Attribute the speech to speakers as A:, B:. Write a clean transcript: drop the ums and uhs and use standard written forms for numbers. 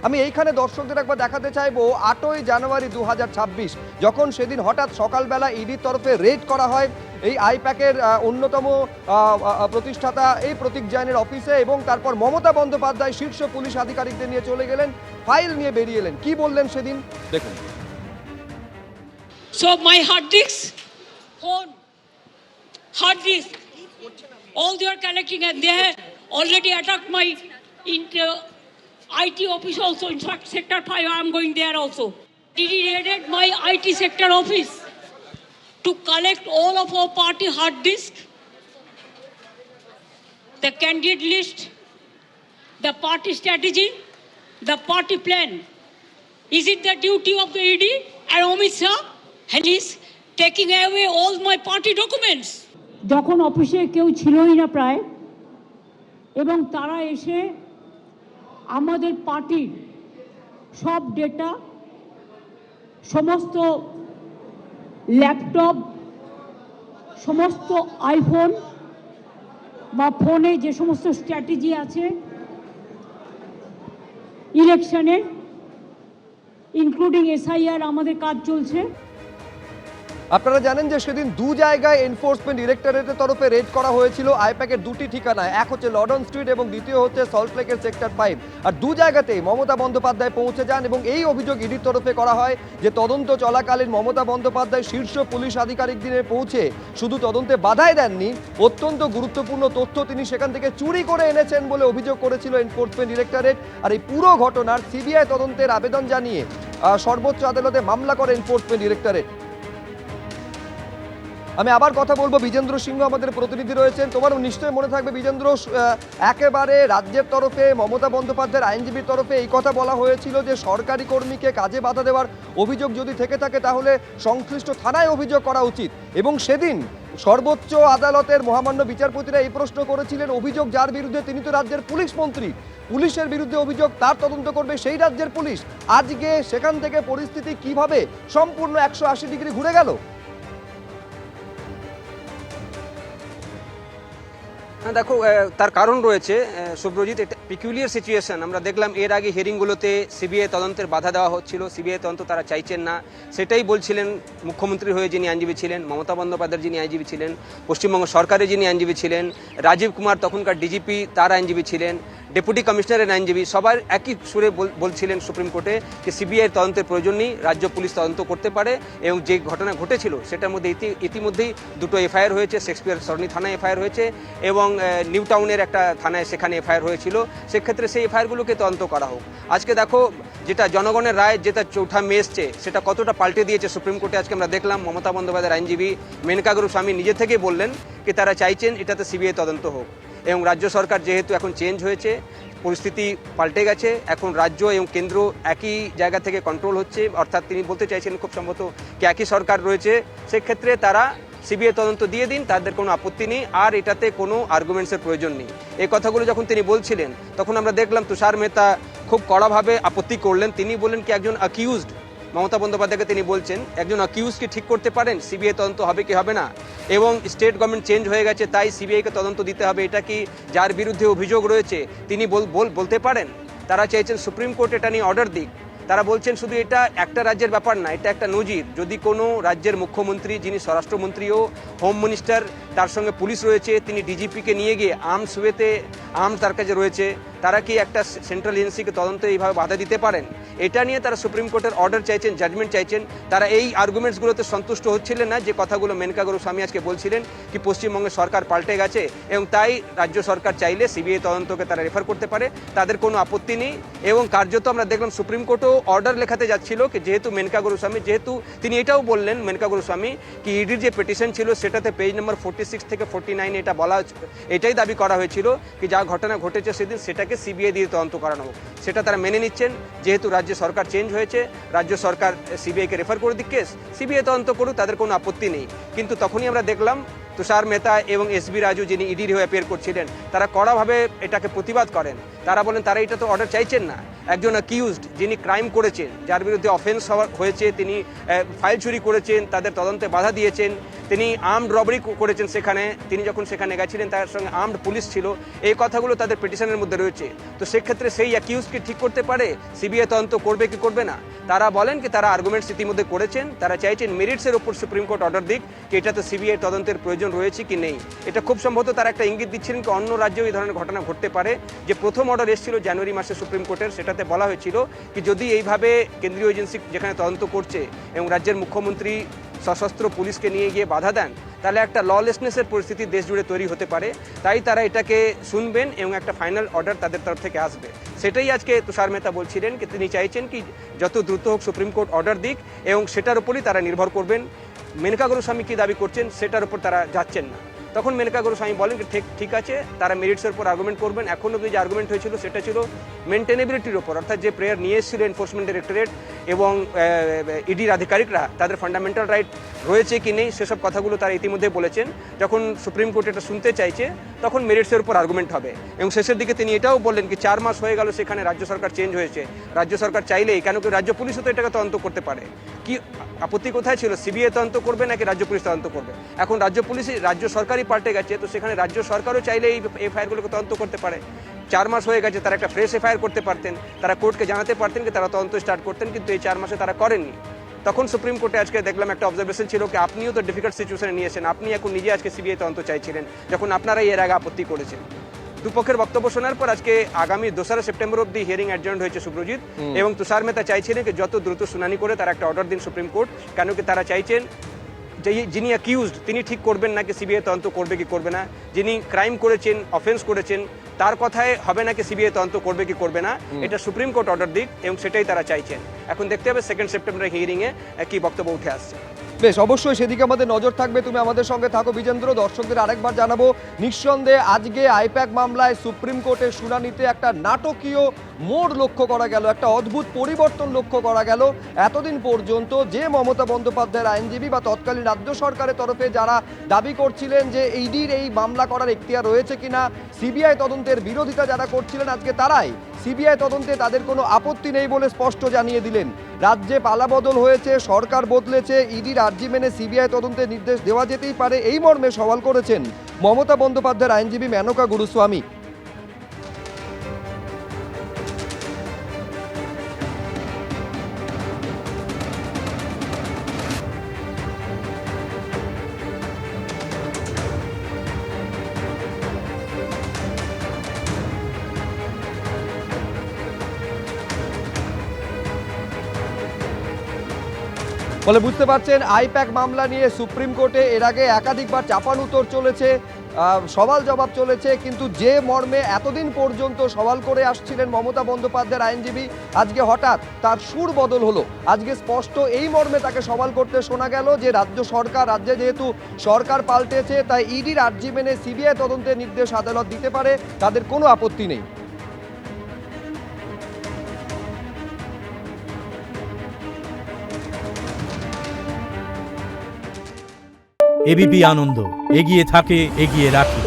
A: আমি এইখানে দর্শকদের একবার দেখাতে চাইবো 8ই জানুয়ারি 2026 যখন সেদিন হঠাৎ সকালবেলা ইডির তরফে রেড করা হয় এই আইপ্যাকের অন্যতম প্রতিষ্ঠাতা এই প্রতীক জৈনের অফিসে, এবং তারপর মমতা বন্দ্যোপাধ্যায় শীর্ষ পুলিশ আধিকারিকদের নিয়ে চলে গেলেন, ফাইল নিয়ে বেরিয়ে এলেন। কি বললেন সেদিন দেখুন।
B: So my hard disk, phone, hard disk, all they are collecting, and they have already attacked my IT office also. In fact, Sector 5, I am going there also. He raided my IT sector office to collect all of our party hard disk, the candidate list, the party strategy, the party plan. Is it the duty of the ED and Amit Shah? And he's taking away all my party documents.
C: যখন অফিসে কেউ ছিলই না প্রায়, এবং তারা এসে আমাদের পার্টির সব ডেটা, সমস্ত ল্যাপটপ, সমস্ত আইফোন বা ফোনে যে সমস্ত স্ট্র্যাটেজি আছে ইলেকশনের, ইনক্লুডিং SIR আমাদের কাজ চলছে।
A: আপনারা জানেন যে সেদিন দু জায়গায় এনফোর্সমেন্ট ডিরেক্টরেটের তরফে রেড করা হয়েছিল আইপ্যাকের দুটি ঠিকানায়, এক হচ্ছে লর্ডন স্ট্রিট এবং দ্বিতীয় হচ্ছে সল্টলেকের সেক্টর 5। আর দু জায়গাতেই মমতা বন্দ্যোপাধ্যায় পৌঁছে যান এবং এই অভিযোগ ইডির তরফে করা হয় যে তদন্ত চলাকালীন মমতা বন্দ্যোপাধ্যায় শীর্ষ পুলিশ আধিকারিকদের পৌঁছে শুধু তদন্তে বাধাই দেননি, অত্যন্ত গুরুত্বপূর্ণ তথ্য তিনি সেখান থেকে চুরি করে এনেছেন বলে অভিযোগ করেছিল এনফোর্সমেন্ট ডিরেক্টরেট। আর এই পুরো ঘটনার CBI তদন্তের আবেদন জানিয়ে সর্বোচ্চ আদালতে মামলা করে এনফোর্সমেন্ট ডিরেক্টরেট। আমি আবার কথা বলবো, বিজেন্দ্র সিংহ আমাদের প্রতিনিধি রয়েছেন। তোমারও নিশ্চয়ই মনে থাকবে বিজেন্দ্র, একেবারে রাজ্যের তরফে মমতা বন্দ্যোপাধ্যায়ের আইনজীবীর তরফে এই কথা বলা হয়েছিল যে সরকারি কর্মীকে কাজে বাধা দেওয়ার অভিযোগ যদি থেকে থাকে তাহলে সংশ্লিষ্ট থানায় অভিযোগ করা উচিত। এবং সেদিন সর্বোচ্চ আদালতের মহামান্য বিচারপতিরা এই প্রশ্ন করেছিলেন, অভিযোগ যার বিরুদ্ধে তিনি তো রাজ্যের পুলিশ মন্ত্রী, পুলিশের বিরুদ্ধে অভিযোগ, তার তদন্ত করবে সেই রাজ্যের পুলিশ। আজকে সেখান থেকে পরিস্থিতি কিভাবে সম্পূর্ণ 180 ডিগ্রি ঘুরে গেল?
D: দেখো, তার কারণ রয়েছে শুভ্রজিৎ, এটা পিকুলিয়ার সিচুয়েশন। আমরা দেখলাম এর আগে হিয়ারিংগুলোতে CBI তদন্তের বাধা দেওয়া হচ্ছিল, CBI তদন্ত তারা চাইছেন না, সেটাই বলছিলেন মুখ্যমন্ত্রী হয়ে যিনি আইনজীবী ছিলেন, মমতা বন্দ্যোপাধ্যায়ের যিনি আইনজীবী ছিলেন, পশ্চিমবঙ্গ সরকারের যিনি আইনজীবী ছিলেন, রাজীব কুমার তখনকার DGP তার আইনজীবী ছিলেন, ডেপুটি কমিশনারের আইনজীবী, সবার একই সুরে বলছিলেন সুপ্রিম কোর্টে যে CBI তদন্তের প্রয়োজন নেই, রাজ্য পুলিশ তদন্ত করতে পারে। এবং যে ঘটনা ঘটেছিল সেটার মধ্যে ইতিমধ্যেই দুটো FIR হয়েছে, শেক্সপিয়ার সরণি থানায় FIR হয়েছে এবং নিউ টাউনের একটা থানায় সেখানে FIR হয়েছিল। সেক্ষেত্রে সেই FIRগুলোকে তদন্ত করা হোক। আজকে দেখো, যেটা জনগণের রায়, যেটা 4 মে এসছে, সেটা কতটা পাল্টে দিয়েছে সুপ্রিম কোর্টে। আজকে আমরা দেখলাম মমতা বন্দ্যোপাধ্যায়ের আইনজীবী মেনকা গুরুস্বামী নিজে থেকেই বললেন যে তারা চাইছেন এটাতে CBI তদন্ত হোক। এবং রাজ্য সরকার যেহেতু এখন চেঞ্জ হয়েছে, পরিস্থিতি পাল্টে গেছে, এখন রাজ্য এবং কেন্দ্র একই জায়গা থেকে কন্ট্রোল হচ্ছে, অর্থাৎ তিনি বলতে চাইছেন খুব সম্ভবত কি একই সরকার রয়েছে, সেক্ষেত্রে তারা CBI তদন্ত দিয়ে দিন, তাদের কোনো আপত্তি নেই, আর এটাতে কোনো আর্গুমেন্টসের প্রয়োজন নেই। এই কথাগুলো যখন তিনি বলছিলেন তখন আমরা দেখলাম তুষার মেহতা খুব কড়াভাবে আপত্তি করলেন। তিনি বললেন কি একজন অ্যাকিউজড, মমতা বন্দ্যোপাধ্যায়কে তিনি বলছেন একজন অ্যাকিউজকে ঠিক করতে পারেন, CBI তদন্ত হবে কি হবে না, এবং স্টেট গভর্নমেন্ট চেঞ্জ হয়ে গেছে তাই CBIকে তদন্ত দিতে হবে, এটা কি যার বিরুদ্ধে অভিযোগ রয়েছে তিনি বলতে পারেন? তারা চাইছেন সুপ্রিম কোর্ট এটা নিয়ে অর্ডার দিক। তারা বলছেন শুধু এটা একটা রাজ্যের ব্যাপার না, এটা একটা নজির। যদি কোনো রাজ্যের মুখ্যমন্ত্রী যিনি স্বরাষ্ট্রমন্ত্রীও হোম মিনিস্টার, তার সঙ্গে পুলিশ রয়েছে, তিনি DGPকে নিয়ে গিয়ে আর্মস ওয়েতে আর্মস তার কাছে রয়েছে, তারা কি একটা সেন্ট্রাল এজেন্সিকে তদন্তে এইভাবে বাধা দিতে পারেন? এটা নিয়ে তারা সুপ্রিম কোর্টের অর্ডার চাইছেন, জাজমেন্ট চাইছেন। তারা এই আর্গুমেন্টসগুলোতে সন্তুষ্ট হচ্ছিলেন না, যে কথাগুলো মেনকা গুরুস্বামী আজকে বলছিলেন কি পশ্চিমবঙ্গের সরকার পাল্টে গেছে এবং তাই রাজ্য সরকার চাইলে CBI তদন্তকে তারা রেফার করতে পারে, তাদের কোনো আপত্তি নেই। এবং কার্যত আমরা দেখলাম সুপ্রিম কোর্টও অর্ডার লেখাতে যাচ্ছিল কি যেহেতু মেনকা গুরুস্বামী, যেহেতু তিনি এটাও বললেন মেনকা গুরুস্বামী কি ইডির যে পিটিশন ছিল সেটাতে পেজ নম্বর 46 থেকে 49 এটা বলা, এটাই দাবি করা হয়েছিল কি যা ঘটনা ঘটেছে সেদিন সেটাকে CBI দিয়ে তদন্ত করানো হোক। সেটা তারা মেনে নিচ্ছেন, যেহেতু রাজ্য সরকার চেঞ্জ হয়েছে, রাজ্য সরকার CBIকে রেফার করে দিক কেস, CBI তদন্ত করুক, তাদের কোনো আপত্তি নেই। কিন্তু তখনই আমরা দেখলাম তুষার মেহতা এবং SB রাজু যিনি ইডির হয়ে অ্যাপিয়ার করছিলেন, তারা কড়াভাবে এটাকে প্রতিবাদ করেন। তারা বলেন তারা এটা তো অর্ডার চাইছেন না, একজন অ্যাকিউজড যিনি ক্রাইম করেছেন, যার বিরুদ্ধে অফেন্স হয়েছে, তিনি ফাইল চুরি করেছেন, তাদের তদন্তে বাধা দিয়েছেন, তিনি আর্মড রবারি করেছেন, সেখানে তিনি যখন সেখানে গেছিলেন তার সঙ্গে আর্মড পুলিশ ছিল, এই কথাগুলো তাদের পিটিশনের মধ্যে রয়েছে। তো সেক্ষেত্রে সেই অ্যাকিউজকে ঠিক করতে পারে সিবিআই তদন্ত করবে কি করবে না। তারা বলেন কি তারা আর্গুমেন্টস ইতিমধ্যে করেছেন, তারা চাইছেন মেরিটসের ওপর সুপ্রিম কোর্ট অর্ডার দিক কি এটাতে সিবিআই তদন্তের প্রয়োজন রয়েছে কি নেই। এটা খুব সম্ভবত তারা একটা ইঙ্গিত দিচ্ছিলেন কি অন্য রাজ্যেও এই ধরনের ঘটনা ঘটতে পারে। যে প্রথম অর্ডার এসেছিল জানুয়ারি মাসে সুপ্রিম কোর্টের, সেটাতে বলা হয়েছিল কি যদি এইভাবে কেন্দ্রীয় এজেন্সি যেখানে তদন্ত করছে এবং রাজ্যের মুখ্যমন্ত্রী সশস্ত্র পুলিশকে নিয়ে গিয়ে বাধা দেন, তাহলে একটা ললেসনেসের পরিস্থিতি দেশ জুড়ে তৈরি হতে পারে। তাই তারা এটাকে শুনবেন এবং একটা ফাইনাল অর্ডার তাদের তরফ থেকে আসবে। সেটাই আজকে তুষার মেহতা বলছিলেন কি তিনি চাইছেন কি যত দ্রুত হোক সুপ্রিম কোর্ট অর্ডার দিক এবং সেটার উপরই তারা নির্ভর করবেন। মেনকা গোস্বামী কী দাবি করছেন সেটার উপর তারা যাচ্ছেন না। তখন মেনকা গোস্বামী বলেন কি ঠিক আছে, তারা মেরিটসের উপর আর্গুমেন্ট করবেন। এখন অব্দি যে আর্গুমেন্ট হয়েছিল সেটা ছিল মেনটেনেবিলিটির উপর, অর্থাৎ যে প্রেয়ার নিয়ে এসেছিল এনফোর্সমেন্ট ডিরেক্টরেট এবং ইডির আধিকারিকরা, তাদের ফান্ডামেন্টাল রাইট রয়েছে কি নেই সেসব কথাগুলো তারা ইতিমধ্যে বলেছেন। যখন সুপ্রিম কোর্ট এটা শুনতে চাইছে তখন মেরিটসের উপর আর্গুমেন্ট হবে। এবং শেষের দিকে তিনি এটাও বললেন কি 4 মাস হয়ে গেল সেখানে রাজ্য সরকার চেঞ্জ হয়েছে, রাজ্য সরকার চাইলেই কেন কি রাজ্য পুলিশও তো এটাকে তদন্ত করতে পারে, কি আপত্তি কোথায় ছিল? সিবিআই তদন্ত করবে নাকি রাজ্য পুলিশ তদন্ত করবে? এখন রাজ্য পুলিশ রাজ্য সরকারই পাল্টে গেছে, তো সেখানে রাজ্য সরকারও চাইলে এই এফআইআরগুলোকে তদন্ত করতে পারে। 4 মাস হয়ে গেছে, তারা একটা ফ্রেশ এফআইআর করতে পারতেন, তারা কোর্টকে জানাতে পারতেন কি তারা তদন্ত স্টার্ট করতেন, কিন্তু এই 4 মাসে তারা করেননি। তখন সুপ্রিম কোর্টে আজকে দেখলাম একটা অবজারভেশন ছিল কি আপনিও তো ডিফিকাল্ট সিচুয়েশনে নিয়েছেন, আপনি এখন নিজে আজকে সিবিআই তদন্ত চাইছিলেন যখন আপনারাই এর আগে আপত্তি করেছেন। দুপক্ষের বক্তব্য শোনার পর আজকে আগামী 2রা সেপ্টেম্বর অব্দি হিয়ারিং অ্যাডজার্ন হয়েছে সুব্রজিৎ, এবং তুষার মেহতা চাইছিলেন কি যত দ্রুত শুনানি করে তারা একটা অর্ডার দিন সুপ্রিম কোর্ট, কেন কি তারা চাইছেন যে যিনি অ্যাকিউজড তিনি ঠিক করবেন নাকি সিবিআই তদন্ত করবে কি করবে না, যিনি ক্রাইম করেছেন অফেন্স করেছেন তার কথায় হবে নাকি সিবিআই তদন্ত করবে কি করবে না, এটা সুপ্রিম কোর্ট অর্ডার দিক এবং সেটাই তারা চাইছেন। এখন দেখতে হবে 2 সেপ্টেম্বরের হিয়ারিংয়ে কি বক্তব্য উঠে আসছে।
A: বেশ, অবশ্যই সেদিকে আমাদের নজর থাকবে। তুমি আমাদের সঙ্গে থাকো বিজেন্দ্র। দর্শকদের আরেকবার জানাবো, নিঃসন্দেহে আজকে আইপ্যাক মামলায় সুপ্রিম কোর্টের শুনানিতে একটা নাটকীয় মোড় লক্ষ্য করা গেল, একটা অদ্ভুত পরিবর্তন লক্ষ্য করা গেল। এতদিন পর্যন্ত যে মমতা বন্দ্যোপাধ্যায়ের আইনজীবী বা তৎকালীন রাজ্য সরকারের তরফে যারা দাবি করছিলেন যে ইডির এই মামলা করার এখতিয়ার রয়েছে কিনা, সিবিআই তদন্তের বিরোধিতা যারা করছিলেন, আজকে তারাই সিবিআই তদন্তে তাদের কোনো আপত্তি নেই বলে স্পষ্ট জানিয়ে দিলেন। রাজ্যে পালাবদল হয়েছে, সরকার বদলেছে, ইডির আর্জি মেনে সিবিআই তদন্তের নির্দেশ দেওয়া যেতেই পারে, এই মর্মে সওয়াল করেছেন মমতা বন্দ্যোপাধ্যায়ের আইনজীবী মেনকা গুরুস্বামী। বলে বুঝতে পারছেন আইপ্যাক মামলা নিয়ে সুপ্রিম কোর্টে এর আগে একাধিকবার চাপানুতোর চলেছে, সওয়াল জবাব চলেছে, কিন্তু যে মর্মে এতদিন পর্যন্ত সওয়াল করে আসছিলেন মমতা বন্দ্যোপাধ্যায়ের আইনজীবী, আজকে হঠাৎ তার সুর বদল হলো। আজকে স্পষ্ট এই মর্মে তাকে সওয়াল করতে শোনা গেল যে রাজ্য সরকার, রাজ্যে যেহেতু সরকার পাল্টেছে তাই ইডির আর্জি মেনে সিবিআই তদন্তের নির্দেশ আদালত দিতে পারে, তাদের কোনো আপত্তি নেই।
E: এবিপি আনন্দ এগিয়ে থাকে, এগিয়ে রাখে।